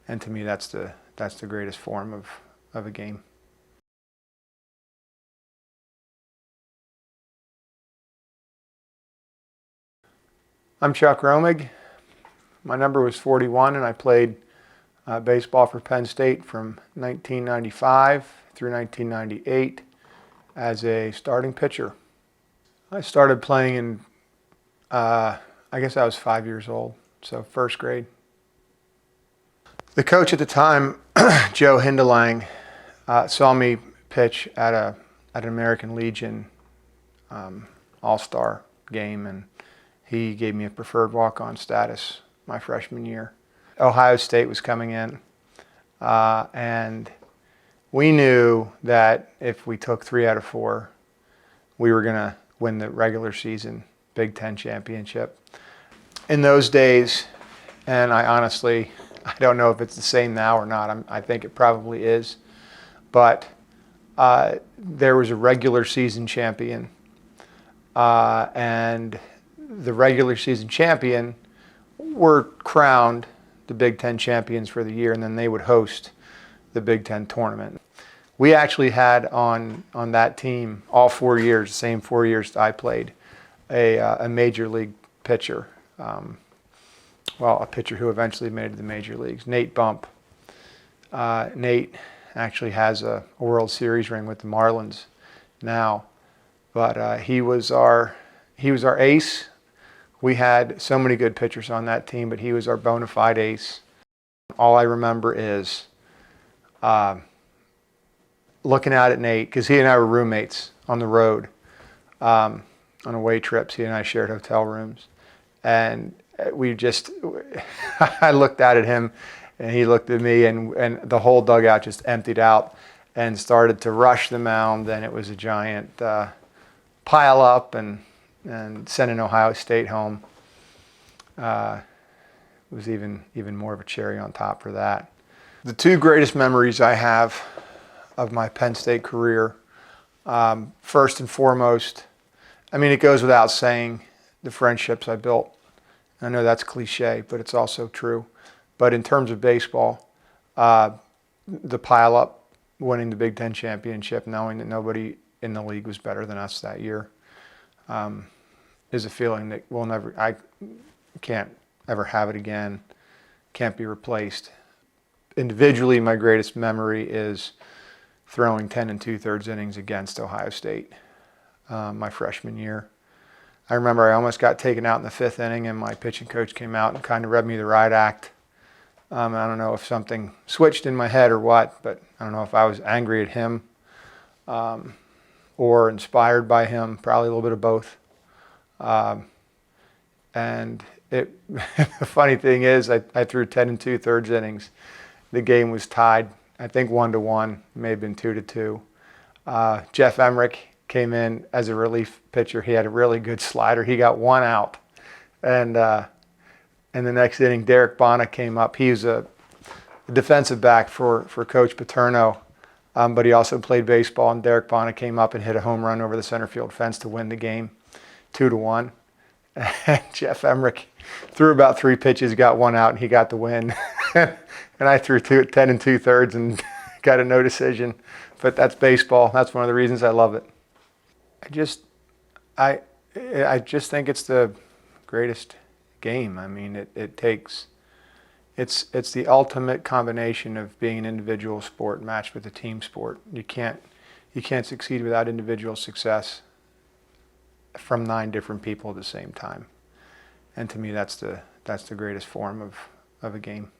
And to me, that's the greatest form of a game. I'm Chuck Romig. My number was 41, and I played baseball for Penn State from 1995 through 1998 as a starting pitcher. I started playing in, I guess I was 5 years old, so first grade. The coach at the time, Joe Hindelang, saw me pitch at an American Legion All-Star game, and he gave me a preferred walk-on status my freshman year. Ohio State was coming in, and we knew that if we took 3 out of 4, we were going to win the regular season Big Ten championship. In those days, and I don't know if it's the same now or not, I think it probably is, but there was a regular season champion, and the regular season champion were crowned the Big Ten champions for the year, and then they would host the Big Ten tournament. We actually had on that team all 4 years, the same 4 years I played, a major league pitcher. Well, a pitcher who eventually made it to the major leagues, Nate Bump. Nate actually has a World Series ring with the Marlins now, but he was our ace. We had so many good pitchers on that team, but he was our bona fide ace. All I remember is looking out at Nate, because he and I were roommates on the road on away trips. He and I shared hotel rooms, and I looked out at him, and he looked at me, and the whole dugout just emptied out and started to rush the mound. And it was a giant pile up and sending Ohio State home. It was even more of a cherry on top for that. The 2 greatest memories I have of my Penn State career, first and foremost, I mean, it goes without saying, the friendships I built. I know that's cliche, but it's also true. But in terms of baseball, the pile up, winning the Big Ten championship, knowing that nobody in the league was better than us that year, is a feeling that I can't ever have it again, can't be replaced. Individually, my greatest memory is throwing 10 2/3 innings against Ohio State my freshman year. I remember I almost got taken out in the 5th inning, and my pitching coach came out and kind of read me the right act. I don't know if something switched in my head or what, but I don't know if I was angry at him or inspired by him, probably a little bit of both. And the funny thing is, I threw 10 2/3 innings. The game was tied, I think 1-1, may have been 2-2. Jeff Emmerich came in as a relief pitcher. He had a really good slider. He got 1 out. And in the next inning, Derek Bonner came up. He was a defensive back for Coach Paterno, but he also played baseball. And Derek Bonner came up and hit a home run over the center field fence to win the game, 2-1. And Jeff Emmerich threw about 3 pitches, got 1 out, and he got the win. And I threw 10 2/3 and got a no decision. But that's baseball. That's one of the reasons I love it. I just think it's the greatest game. I mean, it's the ultimate combination of being an individual sport matched with a team sport. You can't succeed without individual success from 9 different people at the same time. And to me, that's the greatest form of a game.